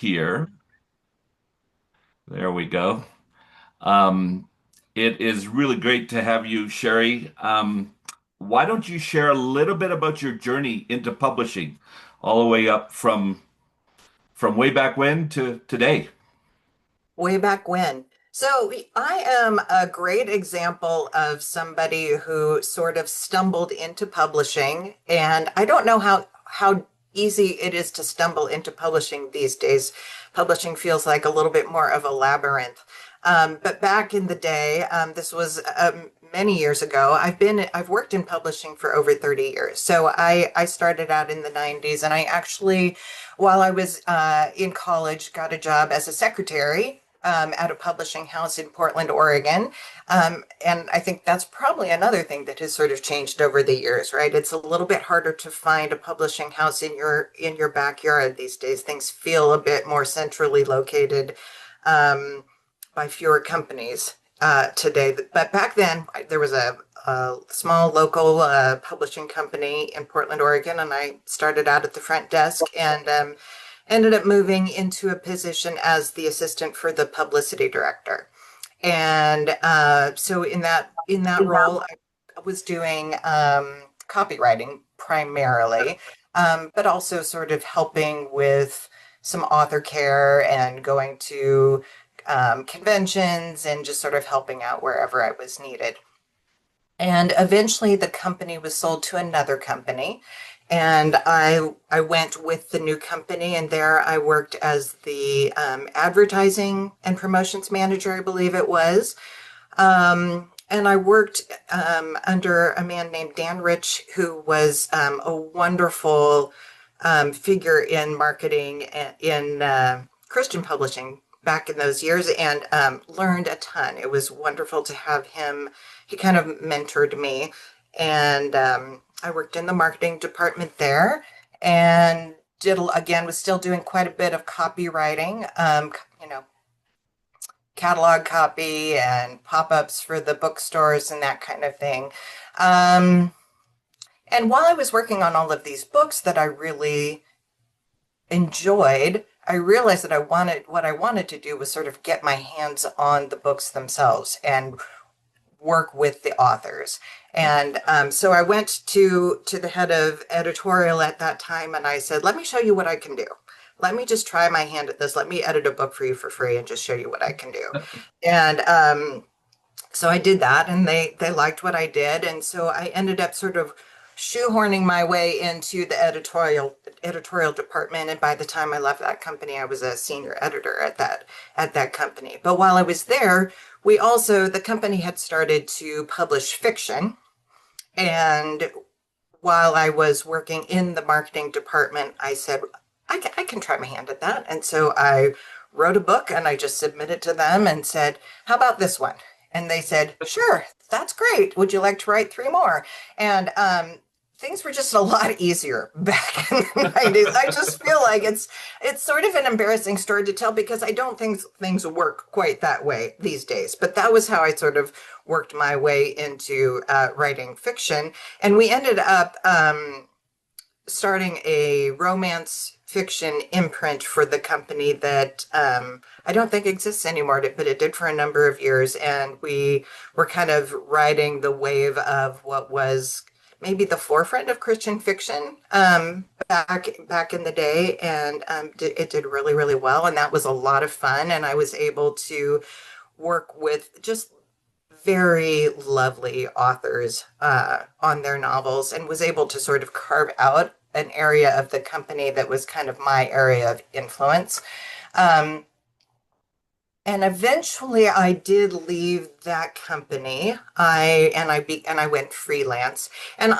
here. There we go. Um, it is really great to have you, Shari. Why don't you share a little bit about your journey into publishing, all the way up from way back when to today? Way back when. So I am a great example of somebody who sort of stumbled into publishing, and I don't know how easy it is to stumble into publishing these days. Publishing feels like a little bit more of a labyrinth. But back in the day, this was many years ago. I've worked in publishing for over 30 years. So I started out in the 90s, and I actually, while I was in college, got a job as a secretary at a publishing house in Portland, Oregon. And I think that's probably another thing that has sort of changed over the years, right? It's a little bit harder to find a publishing house in your backyard these days. Things feel a bit more centrally located by fewer companies today. But back then, there was a small local publishing company in Portland, Oregon, and I started out at the front desk and ended up moving into a position as the assistant for the publicity director. And so in that role, I was doing copywriting primarily, but also sort of helping with some author care and going to conventions and just sort of helping out wherever I was needed. And eventually the company was sold to another company. And I went with the new company, and there I worked as the advertising and promotions manager, I believe it was. And I worked under a man named Dan Rich, who was a wonderful figure in marketing in Christian publishing back in those years, and learned a ton. It was wonderful to have him. He kind of mentored me, and I worked in the marketing department there, and again was still doing quite a bit of copywriting, catalog copy and pop-ups for the bookstores and that kind of thing. Um, and while I was working on all of these books that I really enjoyed, I realized that what I wanted to do was sort of get my hands on the books themselves and work with the authors. And so I went to the head of editorial at that time, and I said, "Let me show you what I can do. Let me just try my hand at this. Let me edit a book for you for free and just show you what I can do." And so I did that, and they liked what I did, and so I ended up sort of shoehorning my way into the editorial department. And by the time I left that company, I was a senior editor at that company. But while I was there, the company had started to publish fiction. And while I was working in the marketing department, I said, I can try my hand at that. And so I wrote a book and I just submitted to them and said, "How about this one?" And they said, "Sure, that's great. Would you like to write three more?" And things were just a lot easier back in the 90s. I just feel like it's sort of an embarrassing story to tell because I don't think things work quite that way these days. But that was how I sort of worked my way into writing fiction. And we ended up starting a romance fiction imprint for the company that I don't think exists anymore, but it did for a number of years. And we were kind of riding the wave of what was maybe the forefront of Christian fiction back in the day, and it did really, really well. And that was a lot of fun. And I was able to work with just very lovely authors on their novels, and was able to sort of carve out an area of the company that was kind of my area of influence. Um, and eventually I did leave that company. I went freelance. And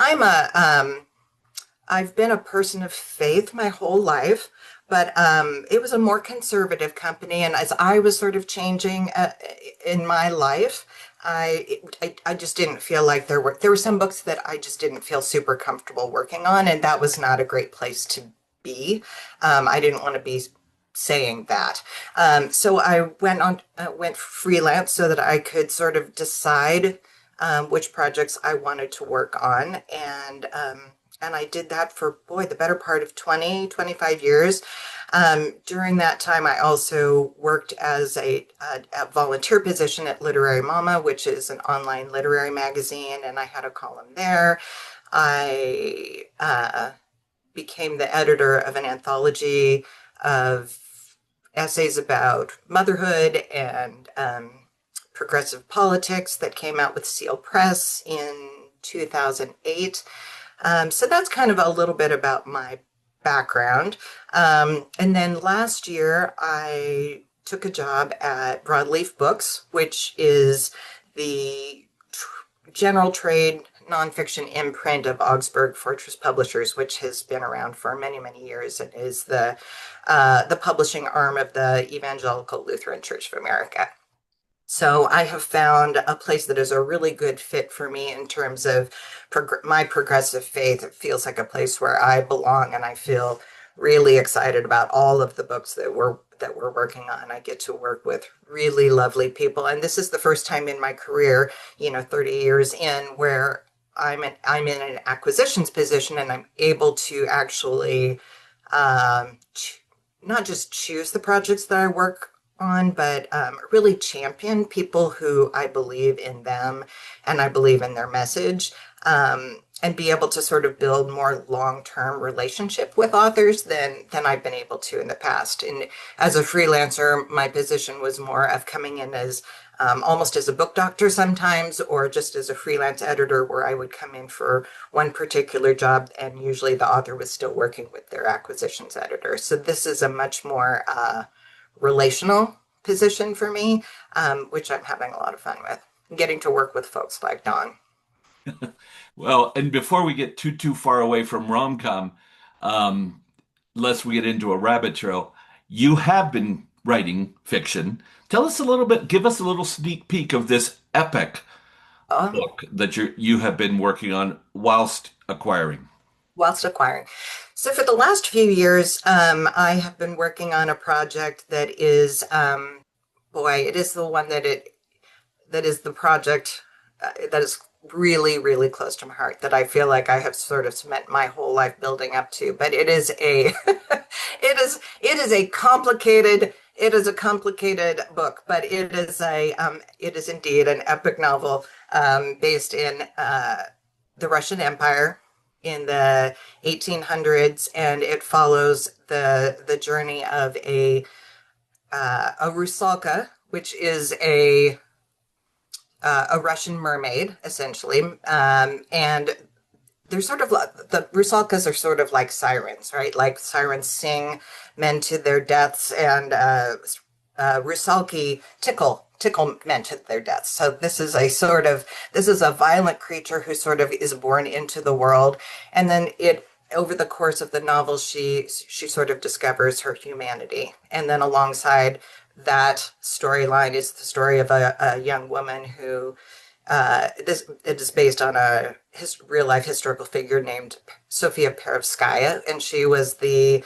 I've been a person of faith my whole life, but it was a more conservative company. And as I was sort of changing in my life, I just didn't feel like there were some books that I just didn't feel super comfortable working on, and that was not a great place to be. I didn't want to be saying that. So I went freelance so that I could sort of decide which projects I wanted to work on. And I did that for, boy, the better part of 20, 25 years. During that time, I also worked as a volunteer position at Literary Mama, which is an online literary magazine, and I had a column there. I became the editor of an anthology of essays about motherhood and progressive politics that came out with Seal Press in 2008. So that's kind of a little bit about my background. And then last year, I took a job at Broadleaf Books, which is the general trade nonfiction imprint of Augsburg Fortress Publishers, which has been around for many, many years and is the publishing arm of the Evangelical Lutheran Church of America. So I have found a place that is a really good fit for me in terms of my progressive faith. It feels like a place where I belong, and I feel really excited about all of the books that we're working on. I get to work with really lovely people, and this is the first time in my career, 30 years in, where I'm in an acquisitions position, and I'm able to actually not just choose the projects that I work on, but really champion people who I believe in them and I believe in their message, and be able to sort of build more long-term relationship with authors than I've been able to in the past. And as a freelancer, my position was more of coming in as almost as a book doctor sometimes, or just as a freelance editor where I would come in for one particular job, and usually the author was still working with their acquisitions editor. So this is a much more relational position for me, which I'm having a lot of fun with. Getting to work with folks like Don. Well, and before we get too far away from rom-com, um, lest we get into a rabbit trail, you have been writing fiction. Tell us a little bit, give us a little sneak peek of this epic Um, book that you have been working on whilst acquiring. whilst acquiring. So for the last few years, I have been working on a project that is, boy, it is the one that is the project that is really, really close to my heart, that I feel like I have sort of spent my whole life building up to. But it is a it is a complicated book, but it is indeed an epic novel based in the Russian Empire in the 1800s, and it follows the journey of a rusalka, which is a Russian mermaid, essentially. And they're sort of like the Rusalkas are sort of like sirens, right? Like sirens sing men to their deaths, and Rusalki tickle men to their deaths. So this is a violent creature who sort of is born into the world, and then it over the course of the novel she sort of discovers her humanity, and then alongside that storyline is the story of a young woman who it is based on a real life historical figure named Sofia Perovskaya, and she was the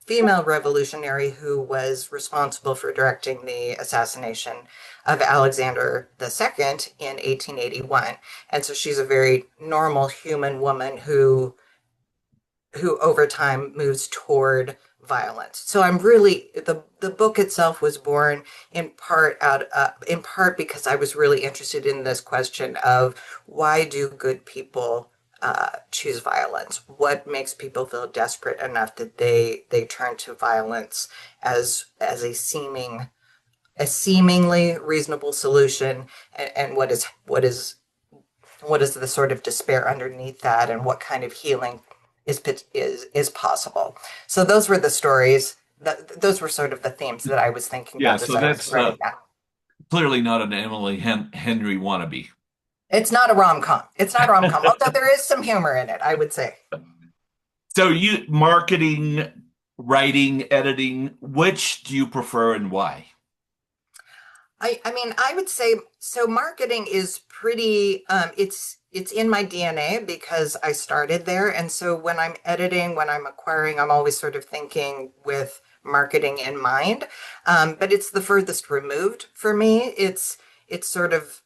female revolutionary who was responsible for directing the assassination of Alexander II in 1881. And so she's a very normal human woman who over time moves toward violence. So I'm really the book itself was born in part because I was really interested in this question of why do good people choose violence? What makes people feel desperate enough that they turn to violence as a seemingly reasonable solution, and what is the sort of despair underneath that, and what kind of healing is possible. So those were the stories. Those were sort of the themes that I was thinking Yeah, about as so I was that's writing that. clearly not an Henry wannabe. It's not a rom-com. It's not a rom-com, although there is some humor in it, I would say. So you marketing, writing, editing, which do you prefer and why? I mean, I would say so. Marketing is pretty. It's in my DNA because I started there, and so when I'm editing, when I'm acquiring, I'm always sort of thinking with marketing in mind. But it's the furthest removed for me. It's sort of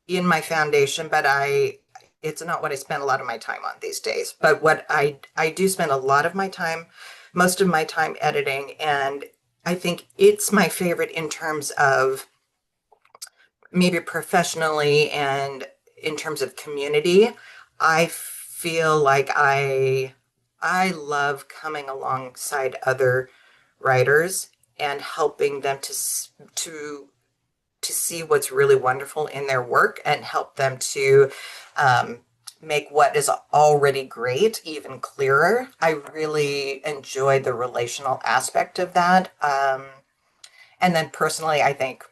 in my foundation, but it's not what I spend a lot of my time on these days. But what I do spend a lot of my time, most of my time editing, and I think it's my favorite in terms of maybe professionally and in terms of community. I feel like I love coming alongside other writers and helping them to to see what's really wonderful in their work and help them to um, make what is already great even clearer. I really enjoy the relational aspect of that. And then personally, I think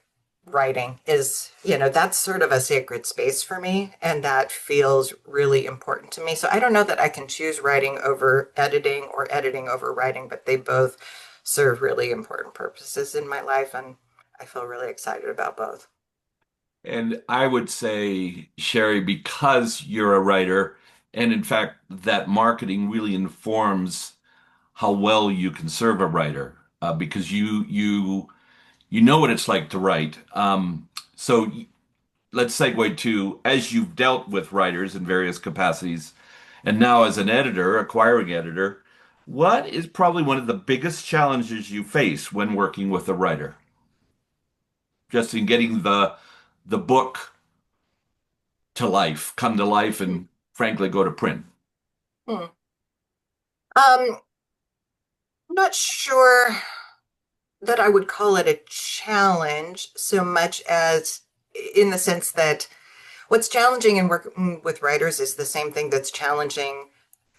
writing is, that's sort of a sacred space for me, and that feels really important to me. So I don't know that I can choose writing over editing or editing over writing, but they both serve really important purposes in my life, and I feel really excited about both. And I would say, Sherry, because you're a writer, and in fact, that marketing really informs how well you can serve a writer, because you know what it's like to write. So let's segue to, as you've dealt with writers in various capacities, and now as an editor, acquiring editor, what is probably one of the biggest challenges you face when working with a writer? Just in getting the book to life, come to life, Hmm. and frankly go to print. Hmm. I'm not sure that I would call it a challenge so much as in the sense that what's challenging in working with writers is the same thing that's challenging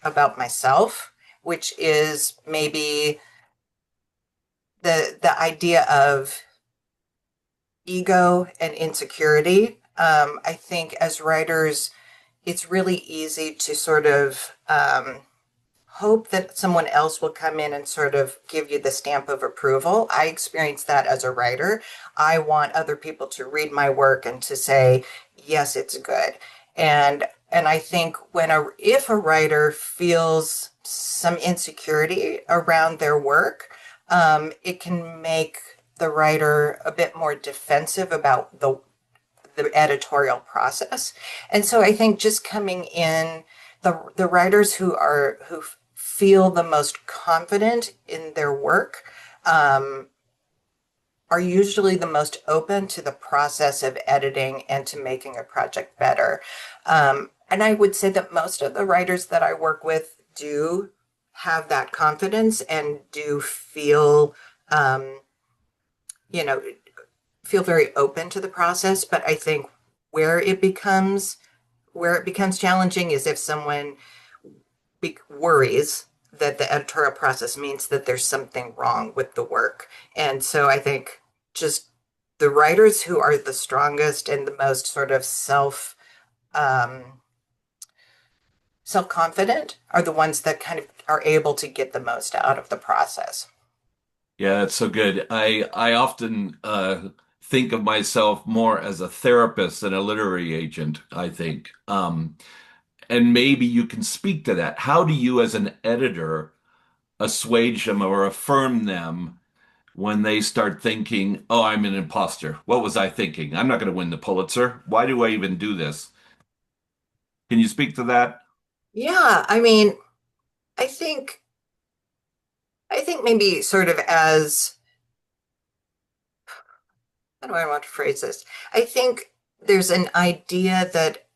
about myself, which is maybe the idea of ego and insecurity. I think as writers, it's really easy to sort of hope that someone else will come in and sort of give you the stamp of approval. I experience that as a writer. I want other people to read my work and to say, yes, it's good. And I think if a writer feels some insecurity around their work, it can make the writer a bit more defensive about the editorial process. And so I think just coming in, the writers who feel the most confident in their work are usually the most open to the process of editing and to making a project better. And I would say that most of the writers that I work with do have that confidence and do um, you know, feel very open to the process. But I think where it becomes where it becomes challenging is if someone worries that the editorial process means that there's something wrong with the work. And so I think just the writers who are the strongest and the most sort of um, self-confident are the ones that kind of are able to get the most out of the process. Yeah, that's so good. I often think of myself more as a therapist than a literary agent, I think. And maybe you can speak to that. How do you, as an editor, assuage them or affirm them when they start thinking, oh, I'm an imposter? What was I thinking? I'm not going to win the Pulitzer. Why do I even do this? Can you speak to that? Yeah, I mean, I think I think maybe sort of as how do I want to phrase this? I think there's an idea that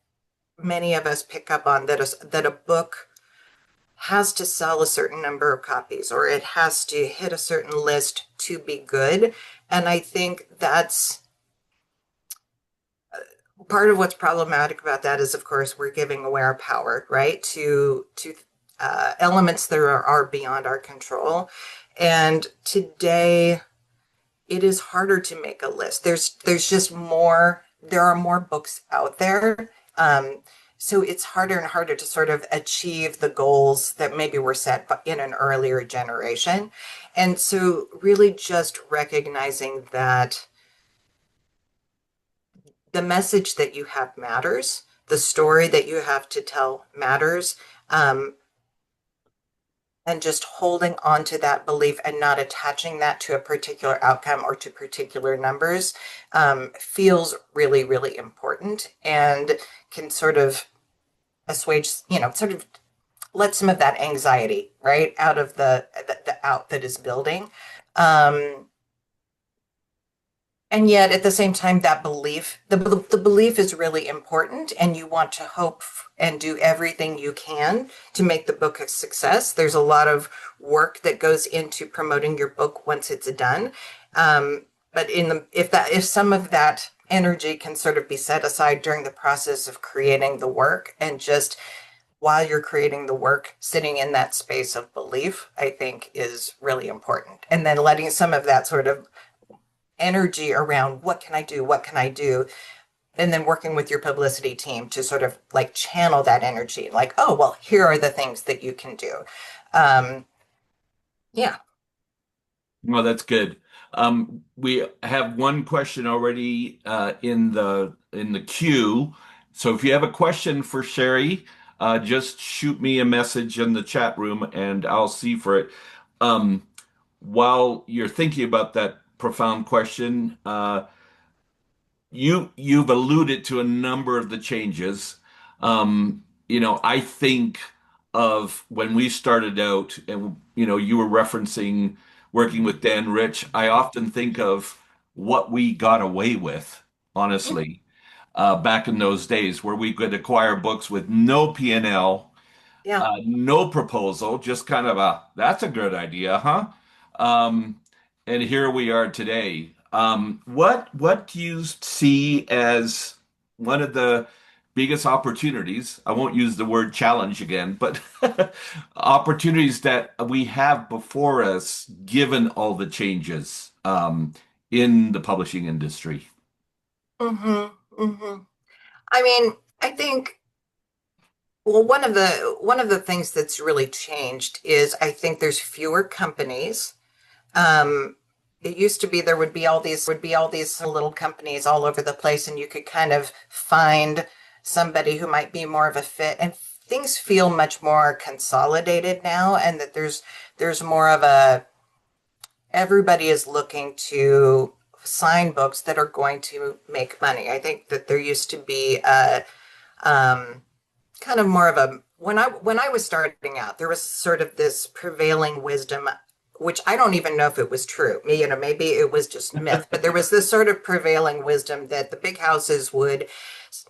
many of us pick up on that a book has to sell a certain number of copies or it has to hit a certain list to be good. And I think that's part of what's problematic about that is, of course, we're giving away our power, right, to elements that are beyond our control. And today, it is harder to make a list. There's just more. There are more books out there. So it's harder and harder to sort of achieve the goals that maybe were set in an earlier generation. And so really just recognizing that the message that you have matters, the story that you have to tell matters, um, and just holding on to that belief and not attaching that to a particular outcome or to particular numbers feels really, really important and can sort of assuage, sort of let some of that anxiety, right, out of the out that is building. Um, and yet at the same time, that belief, the belief is really important, and you want to hope and do everything you can to make the book a success. There's a lot of work that goes into promoting your book once it's done. But if some of that energy can sort of be set aside during the process of creating the work, and just while you're creating the work, sitting in that space of belief, I think is really important. And then letting some of that sort of energy around what can I do? What can I do? And then working with your publicity team to sort of like channel that energy, like, oh, well, here are the things that you can do. Um, yeah. Well, that's good. We have one question already in the queue. So if you have a question for Sherry, just shoot me a message in the chat room and I'll see for it. Um, while you're thinking about that profound question, you've alluded to a number of the changes. I think of when we started out, and you were referencing working with Dan Rich. I often think of what we got away with, honestly, back in those days, where we could acquire books with no P&L, Yeah. no proposal, just kind of that's a good idea, huh? Um, and here we are today. What do you see as one of the biggest opportunities? I won't use the word challenge again, but opportunities that we have before us, given all the changes in the publishing industry. Hmm. I mean, I think, well, one of the things that's really changed is I think there's fewer companies. Um, it used to be there would be all these little companies all over the place, and you could kind of find somebody who might be more of a fit. And things feel much more consolidated now, and that there's more of a everybody is looking to sign books that are going to make money. I think that there used to be a kind of more of a when I was starting out, there was sort of this prevailing wisdom, which I don't even know if it was true. Maybe it was just myth, but there was this sort of prevailing wisdom that the big houses would,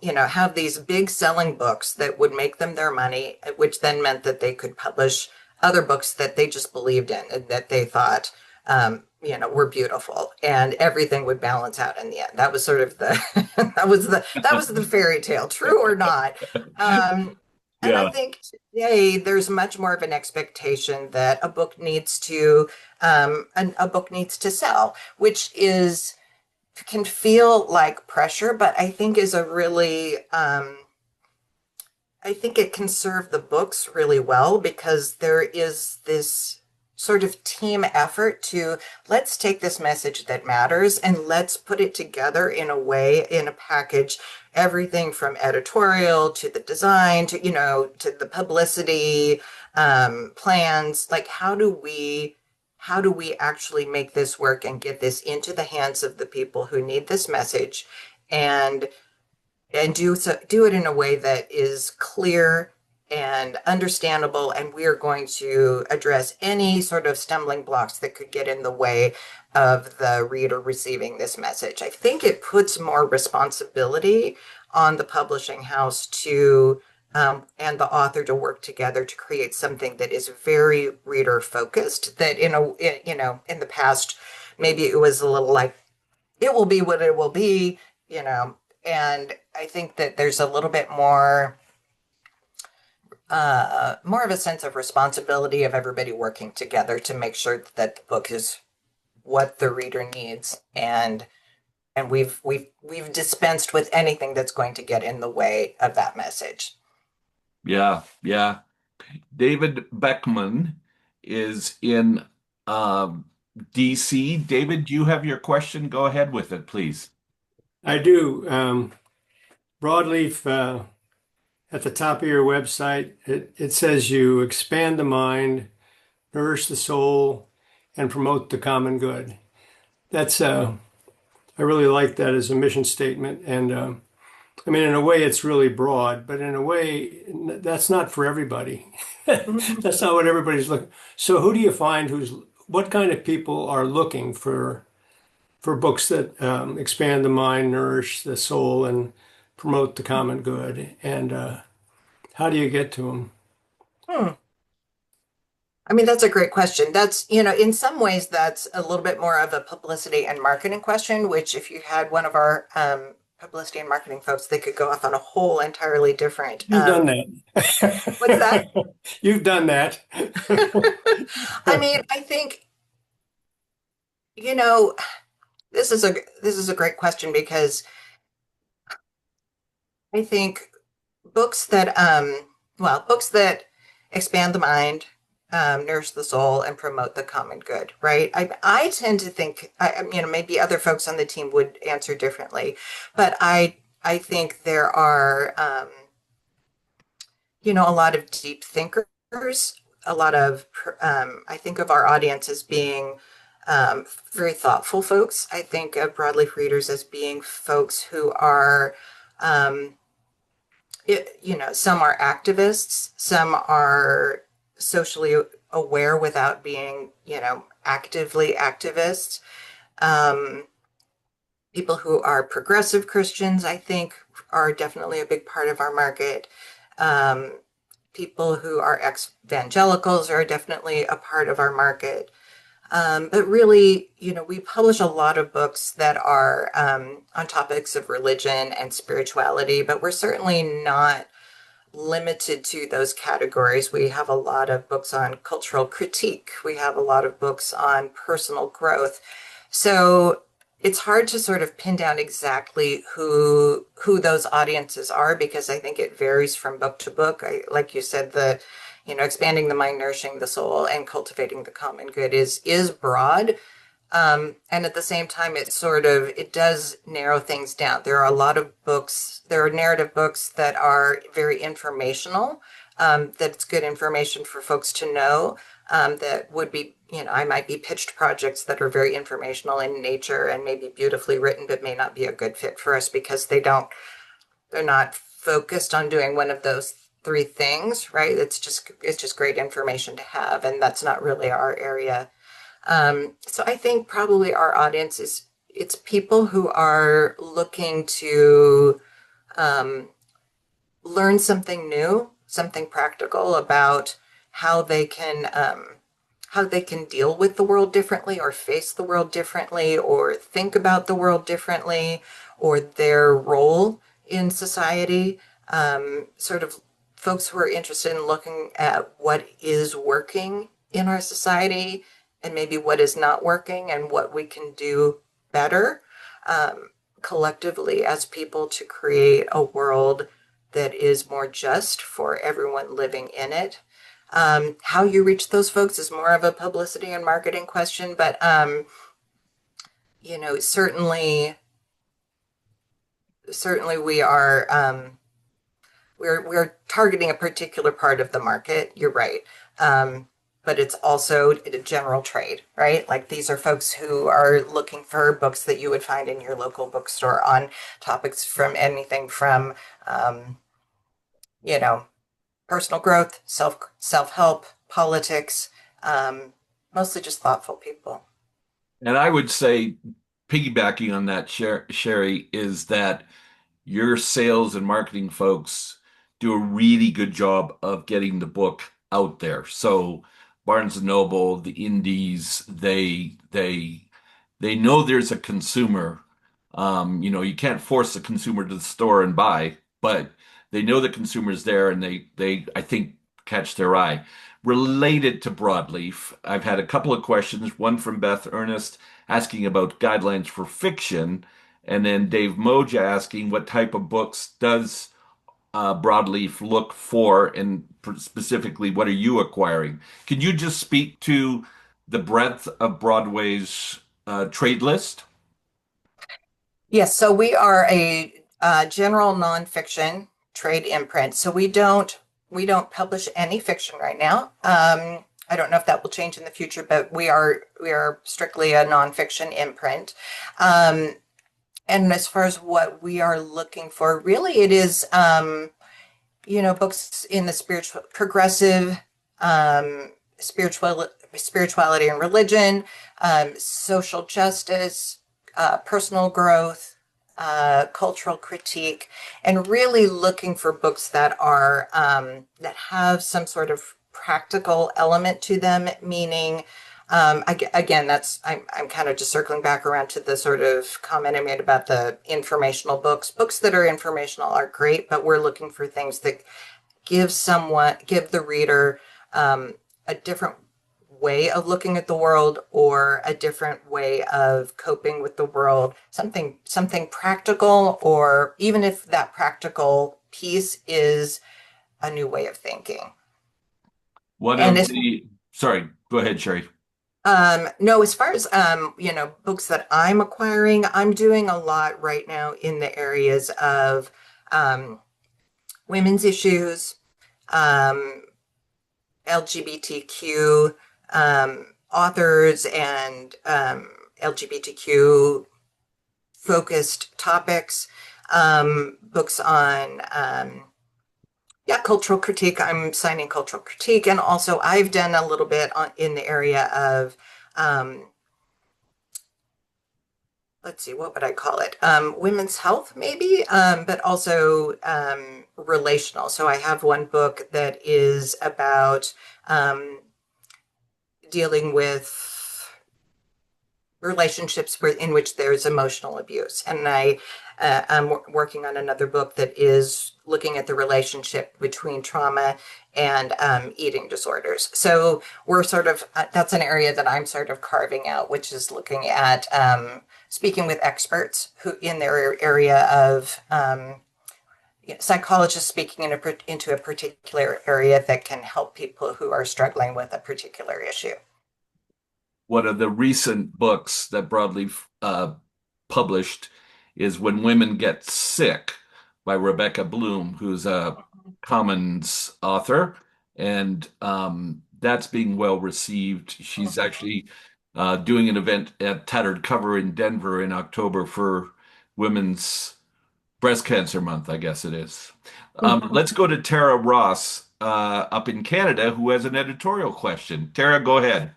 have these big selling books that would make them their money, which then meant that they could publish other books that they just believed in and that they thought, were beautiful, and everything would balance out in the end. That was sort of the that was the fairy tale, true or not. Um, and I Yeah. think today there's much more of an expectation that a book needs to sell, which is can feel like pressure, but I think is a really I think it can serve the books really well, because there is this sort of team effort to let's take this message that matters and let's put it together in a way, in a package, everything from editorial to the design to the publicity plans. Like, how do we actually make this work and get this into the hands of the people who need this message, and do it in a way that is clear and understandable, and we are going to address any sort of stumbling blocks that could get in the way of the reader receiving this message. I think it puts more responsibility on the publishing house to and the author to work together to create something that is very reader focused, that in the past maybe it was a little like it will be what it will be, you know. And I think that there's a little bit more of a sense of responsibility of everybody working together to make sure that the book is what the reader needs, and we've dispensed with anything that's going to get in the way of that message. Yeah, yeah. David Beckman is in um, DC. David, do you have your question? Go ahead with it, please. I do. Broadleaf, at the top of your website, it says you expand the mind, nourish the soul, and promote the common good. That's I really like that as a mission statement, and I mean, in a way, it's really broad, but in a way, that's not for everybody. That's not what everybody's looking. So, who do you find what kind of people are looking for books that expand the mind, nourish the soul, and promote the common good? And how do you get to them? Hmm. I mean, that's a great question. That's, in some ways, that's a little bit more of a publicity and marketing question, which if you had one of our publicity and marketing folks, they could go off on a whole entirely different. You've done What's that? that. You've done that. I mean, I think, you know, this is a great question because I think books that books that expand the mind, nourish the soul, and promote the common good, right? I tend to think, maybe other folks on the team would answer differently, but I think there are, a lot of deep thinkers, a lot of, I think of our audience as being very thoughtful folks. I think of broadleaf readers as being folks who are, um, some are activists, some are socially aware without being, actively activists. Um, People who are progressive Christians, I think, are definitely a big part of our market. Um, People who are evangelicals are definitely a part of our market. But really, we publish a lot of books that are on topics of religion and spirituality, but we're certainly not limited to those categories. We have a lot of books on cultural critique. We have a lot of books on personal growth. So it's hard to sort of pin down exactly who those audiences are because I think it varies from book to book. Like you said, expanding the mind, nourishing the soul, and cultivating the common good is broad. And at the same time, it does narrow things down. There are a lot of books, there are narrative books that are very informational, that it's good information for folks to know, that would be, I might be pitched projects that are very informational in nature and maybe beautifully written, but may not be a good fit for us because they're not focused on doing one of those three things, right? It's just great information to have, and that's not really our area. So I think probably our audience it's people who are looking to um, learn something new, something practical about how they can how they can deal with the world differently or face the world differently or think about the world differently or their role in society. Sort of folks who are interested in looking at what is working in our society and maybe what is not working and what we can do better collectively as people to create a world that is more just for everyone living in it. How you reach those folks is more of a publicity and marketing question, but certainly we are we're targeting a particular part of the market. You're right. But it's also a general trade, right? Like these are folks who are looking for books that you would find in your local bookstore on topics from anything from, um, you know, personal growth, self-help, politics, um, mostly just thoughtful people. And I would say, piggybacking on that, Sherry, is that your sales and marketing folks do a really good job of getting the book out there. So Barnes and Noble, the indies, they know there's a consumer. You can't force the consumer to the store and buy, but they know the consumer's there and they I think catch their eye. Related to broadleaf, I've had a couple of questions, one from Beth Ernest asking about guidelines for fiction, and then Dave Moja asking what type of books does Broadleaf look for, and specifically, what are you acquiring? Can you just speak to the breadth of Broadway's trade list? Yes, so we are a general nonfiction trade imprint. So we don't publish any fiction right now. I don't know if that will change in the future, but we are strictly a nonfiction imprint. Um, And as far as what we are looking for, really it is, books in the spiritual, progressive, spirituality and religion, social justice, personal growth, cultural critique, and really looking for books that are that have some sort of practical element to them, meaning again, I'm kind of just circling back around to the sort of comment I made about the informational books. Books that are informational are great, but we're looking for things that give the reader a different way of looking at the world or a different way of coping with the world, something practical, or even if that practical piece is a new way of thinking. One And of as the, sorry, go ahead, Sherry. No, as far as books that I'm acquiring, I'm doing a lot right now in the areas of um, women's issues, um, LGBTQ authors, and LGBTQ focused topics, books on yeah, cultural critique. I'm signing cultural critique, and also I've done a little bit in the area of um, let's see, what would I call it? Women's health, maybe, but also relational. So I have one book that is about dealing with relationships in which there's emotional abuse. And I'm working on another book that is looking at the relationship between trauma and eating disorders. So we're sort of, that's an area that I'm sort of carving out, which is looking at speaking with experts who in their area of psychologists speaking into a particular area that can help people who are struggling with a particular issue. One of the recent books that Broadleaf published is When Women Get Sick by Rebecca Bloom, who's a Commons author, and that's being well received. She's actually doing an event at Tattered Cover in Denver in October for Women's Breast Cancer Month, I guess it is. Let's go to Tara Ross up in Canada, who has an editorial question. Tara, go ahead.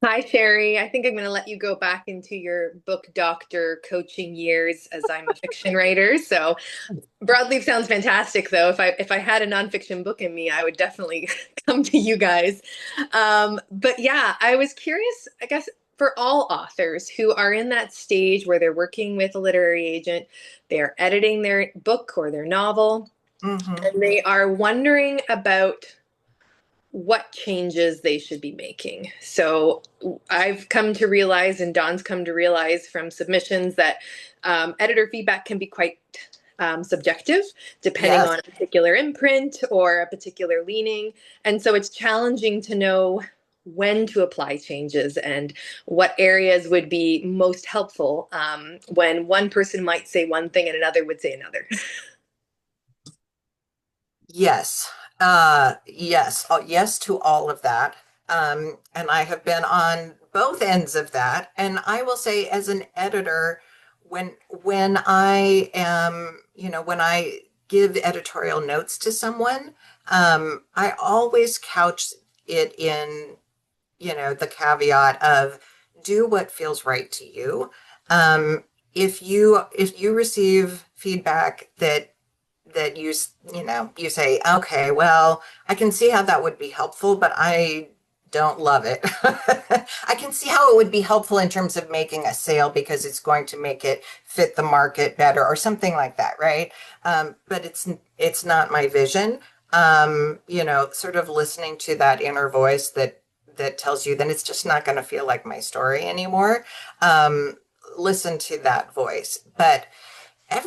Hi, Shari. I think I'm going to let you go back into your book doctor coaching years as I'm a fiction writer. So Broadleaf sounds fantastic, though. If I had a nonfiction book in me, I would definitely come to you guys. But yeah, I was curious, I guess, for all authors who are in that stage where they're working with a literary agent, they're editing their book or their novel, Mm-hmm. and they are wondering about what changes they should be making. So I've come to realize, and Don's come to realize from submissions, that editor feedback can be quite subjective, depending Yes. on a particular imprint or a particular leaning. And so it's challenging to know when to apply changes and what areas would be most helpful when one person might say one thing and another would say another. Yes. Yes. Yes to all of that. And I have been on both ends of that. And I will say, as an editor, when I am, when I give editorial notes to someone, I always couch it in, the caveat of do what feels right to you. If you receive feedback that you say, okay, well, I can see how that would be helpful, but I don't love it. I can see how it would be helpful in terms of making a sale because it's going to make it fit the market better or something like that, right? But it's not my vision. Sort of listening to that inner voice that tells you then it's just not going to feel like my story anymore. Listen to that voice, but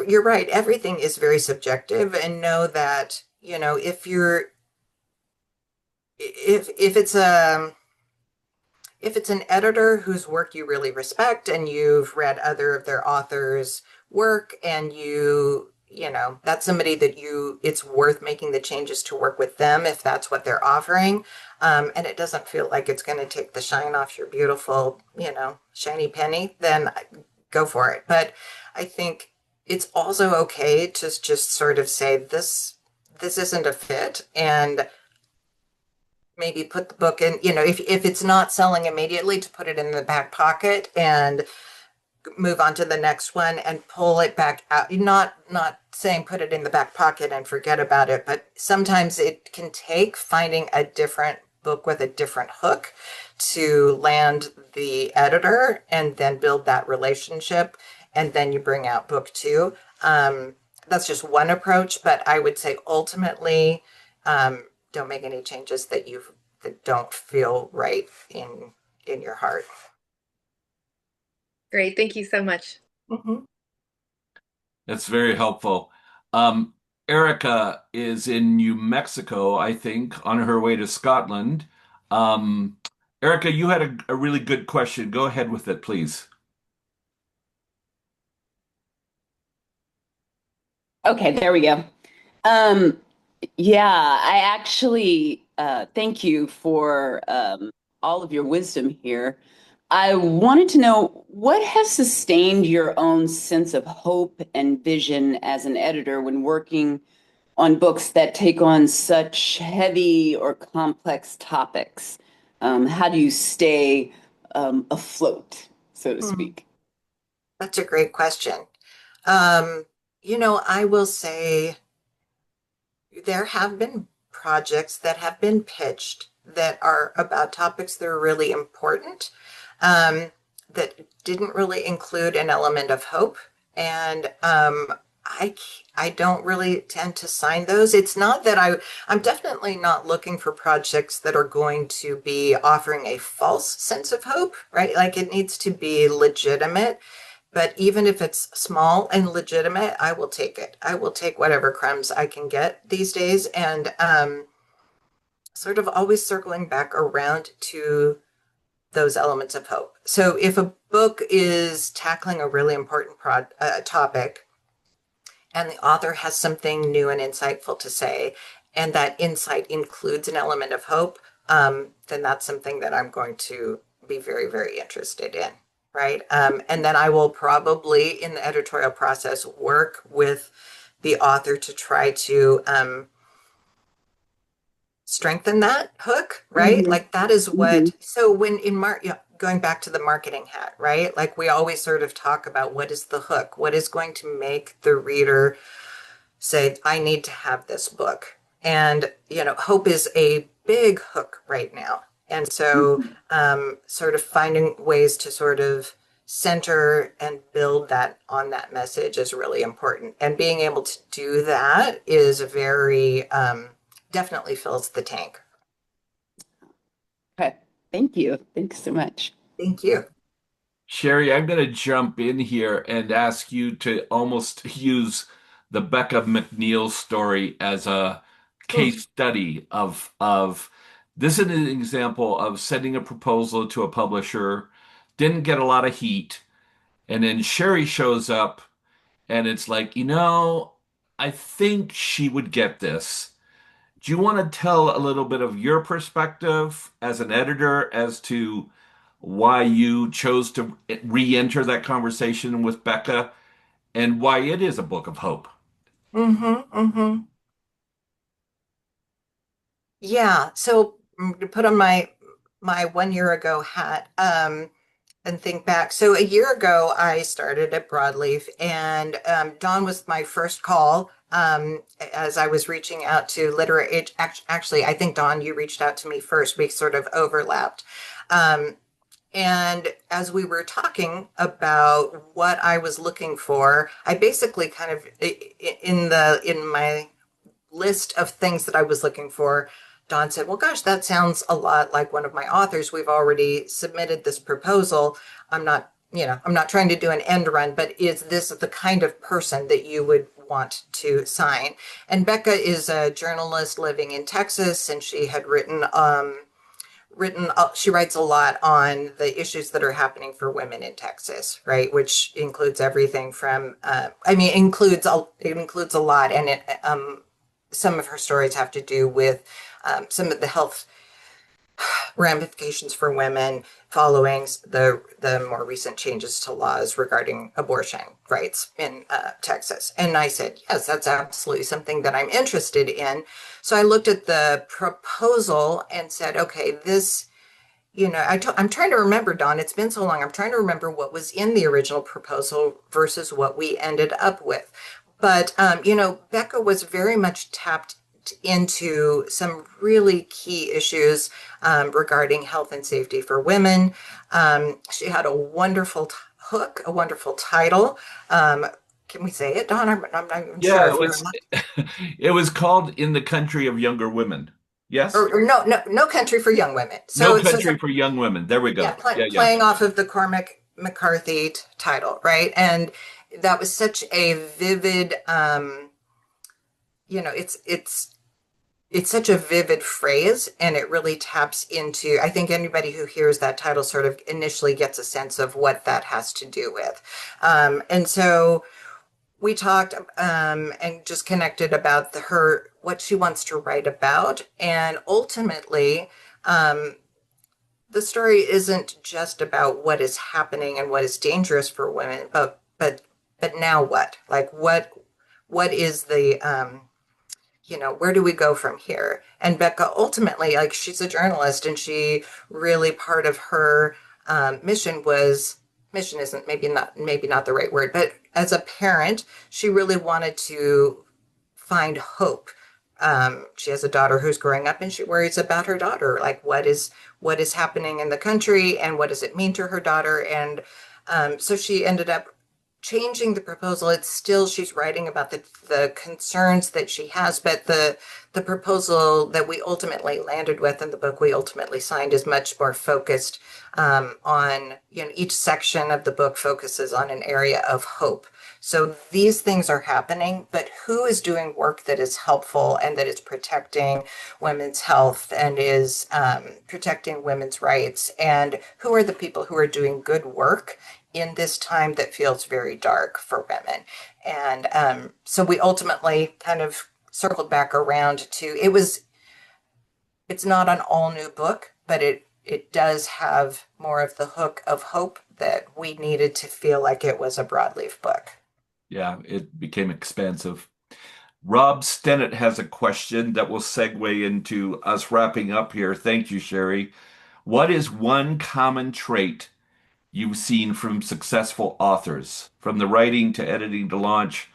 you're right. Everything is very subjective, and know that, if it's an editor whose work you really respect and you've read other of their authors' work, and that's somebody that it's worth making the changes to work with them if that's what they're offering. And it doesn't feel like it's going to take the shine off your beautiful, shiny penny, then go for it. But I think it's also okay to just sort of say this isn't a fit, and maybe put the book in, if it's not selling immediately, to put it in the back pocket and move on to the next one and pull it back out. Not saying put it in the back pocket and forget about it, but sometimes it can take finding a different book with a different hook to land the editor and then build that relationship. And then you bring out book two. That's just one approach, but I would say ultimately, don't make any changes that don't feel right in your heart. Great. Thank you so much. Mhm. That's very helpful. Um, Erica is in New Mexico, I think, on her way to Scotland. Um, Erica, you had a really good question. Go ahead with it, please. Okay, there we go. Um, yeah, I actually thank you for all of your wisdom here. I wanted to know what has sustained your own sense of hope and vision as an editor when working on books that take on such heavy or complex topics. How do you stay afloat, so to Hmm. speak? That's a great question. Um, I will say there have been projects that have been pitched that are about topics that are really important, um, that didn't really include an element of hope. And I, I don't really tend to sign those. It's not that I'm definitely not looking for projects that are going to be offering a false sense of hope, right? Like it needs to be legitimate. But even if it's small and legitimate, I will take it. I will take whatever crumbs I can get these days. And sort of always circling back around to those elements of hope. So if a book is tackling a really important topic and the author has something new and insightful to say, and that insight includes an element of hope, then that's something that I'm going to be very, very interested in. Right. And then I will probably, in the editorial process, work with the author to try to strengthen that hook, right? Hmm. Like that is Hmm. so when going back to the marketing hat, right? Like we always sort of talk about what is the hook? What is going to make the reader say, I need to have this book? And, hope is a big hook right now. And so, sort of finding ways to sort of center and build that on that message is really important. And being able to do that is very, definitely fills the tank. Okay, thank you. Thanks so much. Thank you. Shari, I'm going to jump in here and ask you to almost use the Becca McNeil story as a Mm. case study of this is an example of sending a proposal to a publisher, didn't get a lot of heat, and then Shari shows up and it's like, I think she would get this. Do you want to tell a little bit of your perspective as an editor as to why you chose to re-enter that conversation with Becca and why it is a book of hope? Mm-hmm. Mm-hmm. Yeah. So to put on my 1 year ago hat, and think back. So a year ago, I started at Broadleaf, and Dawn was my first call as I was reaching out to literary. Actually, I think Dawn, you reached out to me first. We sort of overlapped. Um, and as we were talking about what I was looking for, I basically kind of in my list of things that I was looking for, Don said, well, gosh, that sounds a lot like one of my authors. We've already submitted this proposal. I'm not trying to do an end run, but is this the kind of person that you would want to sign? And Becca is a journalist living in Texas, and she had she writes a lot on the issues that are happening for women in Texas, right? Which includes everything from, it includes a lot, and some of her stories have to do with some of the health ramifications for women following the more recent changes to laws regarding abortion rights in Texas. And I said, yes, that's absolutely something that I'm interested in. So I looked at the proposal and said, okay, this, I'm trying to remember, Don, it's been so long. I'm trying to remember what was in the original proposal versus what we ended up with. But, Becca was very much tapped into some really key issues regarding health and safety for women. She had a wonderful hook, a wonderful title. Can we say it, Don? I'm not even sure Yeah, if we're allowed. it was called In the Country of Younger Women. Yes? Or no country for young women. No So Country for Young Women. There we yeah, go. Yeah, yeah. playing off of the Cormac McCarthy title, right? And that was such a vivid, you know, it's such a vivid phrase, and it really taps into, I think anybody who hears that title sort of initially gets a sense of what that has to do with. And so we talked and just connected about her, what she wants to write about. And ultimately, the story isn't just about what is happening and what is dangerous for women, but now what? Like what is the where do we go from here? And Becca ultimately, like, she's a journalist, and she really, part of her mission isn't, maybe not the right word, but as a parent, she really wanted to find hope. She has a daughter who's growing up, and she worries about her daughter, like what is happening in the country, and what does it mean to her daughter. And so she ended up changing the proposal. It's still, she's writing about the concerns that she has, but the proposal that we ultimately landed with, in the book we ultimately signed, is much more focused on, each section of the book focuses on an area of hope. So these things are happening, but who is doing work that is helpful and that is protecting women's health and is protecting women's rights? And who are the people who are doing good work in this time that feels very dark for women? And so we ultimately kind of circled back around to, it's not an all new book, but it does have more of the hook of hope that we needed to feel like it was a broadleaf book. Yeah, it became expansive. Rob Stennett has a question that will segue into us wrapping up here. Thank you, Shari. What is one common trait you've seen from successful authors, from the writing to editing to launch?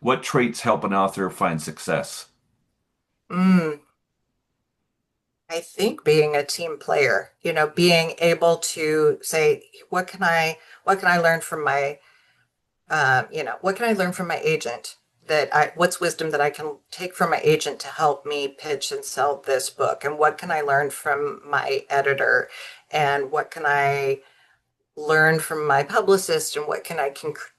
What traits help an author find success? Mm, I think being a team player, being able to say, what can I learn from my what can I learn from my agent, what's wisdom that I can take from my agent to help me pitch and sell this book? And what can I learn from my editor? And what can I learn from my publicist? And what can I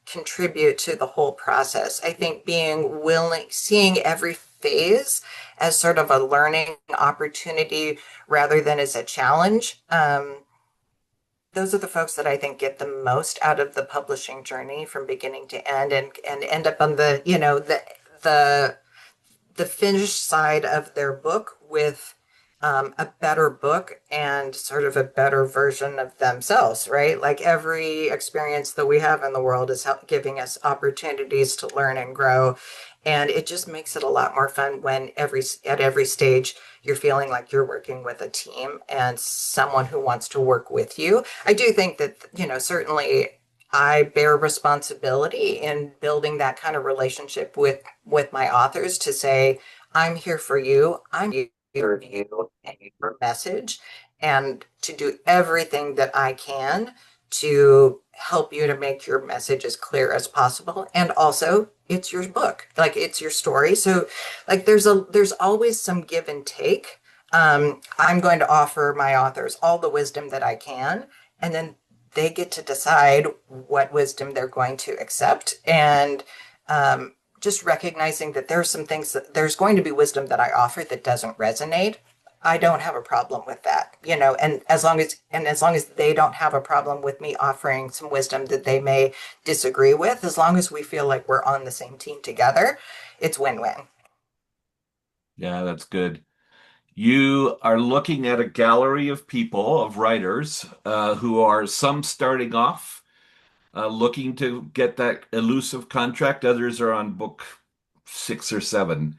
contribute to the whole process? I think being willing, seeing every phase as sort of a learning opportunity rather than as a challenge. Those are the folks that I think get the most out of the publishing journey from beginning to end, and end up on the the finished side of their book with a better book and sort of a better version of themselves, right? Like, every experience that we have in the world is giving us opportunities to learn and grow. And it just makes it a lot more fun when at every stage you're feeling like you're working with a team and someone who wants to work with you. I do think that, certainly I bear responsibility in building that kind of relationship with my authors, to say, I'm here for you. I'm here for you and your message, and to do everything that I can to help you to make your message as clear as possible. And also, it's your book, like, it's your story. So, like, there's always some give and take. I'm going to offer my authors all the wisdom that I can, and then they get to decide what wisdom they're going to accept. And just recognizing that there's some things that there's going to be wisdom that I offer that doesn't resonate. I don't have a problem with that, and as long as they don't have a problem with me offering some wisdom that they may disagree with, as long as we feel like we're on the same team together, it's win-win. Yeah, that's good. You are looking at a gallery of people, of writers, who are some starting off, looking to get that elusive contract. Others are on book 6 or 7.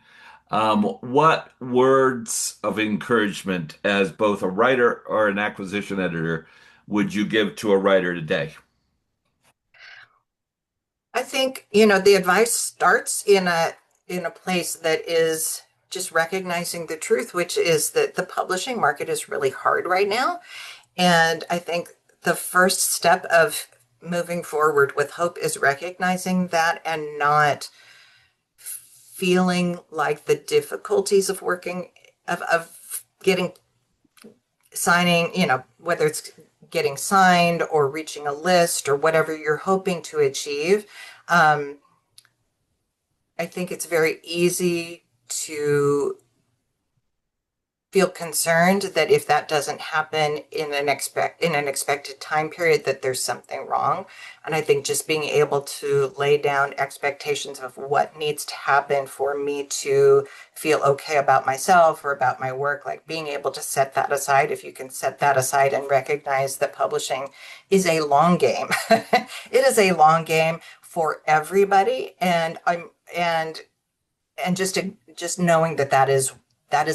What words of encouragement, as both a writer or an acquisition editor, would you give to a writer today? I think, the advice starts in a place that is just recognizing the truth, which is that the publishing market is really hard right now. And I think the first step of moving forward with hope is recognizing that and not feeling like the difficulties of working of getting signing, whether it's getting signed or reaching a list or whatever you're hoping to achieve. Um, I think it's very easy to feel concerned that if that doesn't happen in an expected time period, that there's something wrong. And I think just being able to lay down expectations of what needs to happen for me to feel okay about myself or about my work, like being able to set that aside, if you can set that aside and recognize that publishing is a long game. It is a long game for everybody. And just knowing that that is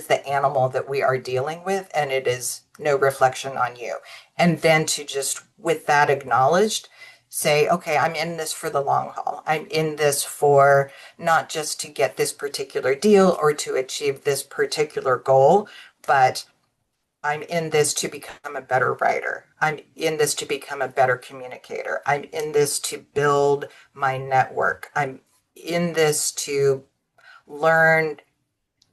the animal that we are dealing with, and it is no reflection on you. And then to just, with that acknowledged, say, okay, I'm in this for the long haul. I'm in this for not just to get this particular deal or to achieve this particular goal, but I'm in this to become a better writer. I'm in this to become a better communicator. I'm in this to build my network. I'm in this to learn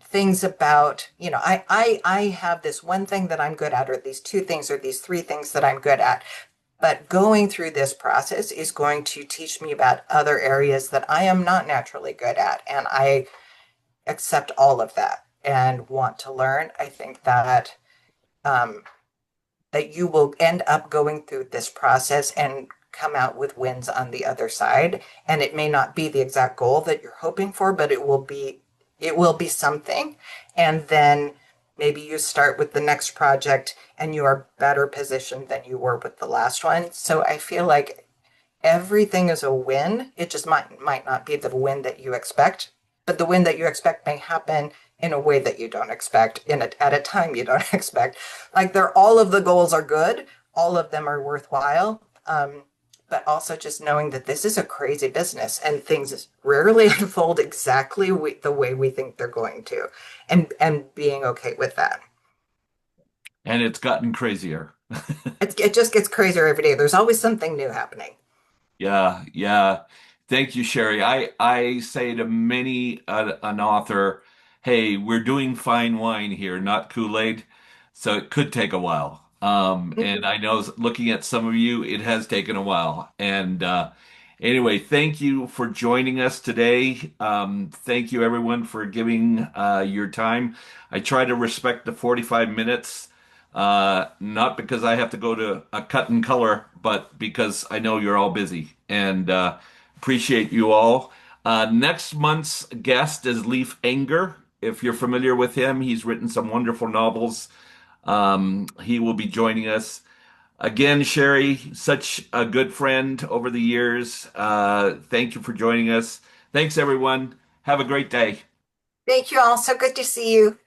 things about, I have this one thing that I'm good at, or these two things, or these three things that I'm good at. But going through this process is going to teach me about other areas that I am not naturally good at. And I accept all of that and want to learn. I think um, that you will end up going through this process and come out with wins on the other side. And it may not be the exact goal that you're hoping for, but it will be something. And then maybe you start with the next project and you are better positioned than you were with the last one. So I feel like everything is a win. It just might not be the win that you expect, but the win that you expect may happen in a way that you don't expect, at a time you don't expect. Like, all of the goals are good, all of them are worthwhile. But also just knowing that this is a crazy business and things rarely unfold exactly the way we think they're going to, and being okay with that. And it's gotten crazier. It just gets crazier every day. There's always something new happening. Yeah, yeah. Thank you, Sherry. I say to many an author, hey, we're doing fine wine here, not Kool-Aid, so it could take a while. And I know looking at some of you, it has taken a while. And anyway, thank you for joining us today. Thank you, everyone, for giving your time. I try to respect the 45 minutes. Not because I have to go to a cut and color, but because I know you're all busy and appreciate you all. Next month's guest is Leif Enger. If you're familiar with him, he's written some wonderful novels. He will be joining us. Again, Sherry, such a good friend over the years. Thank you for joining us. Thanks, everyone. Have a great day. Thank you all. So good to see you.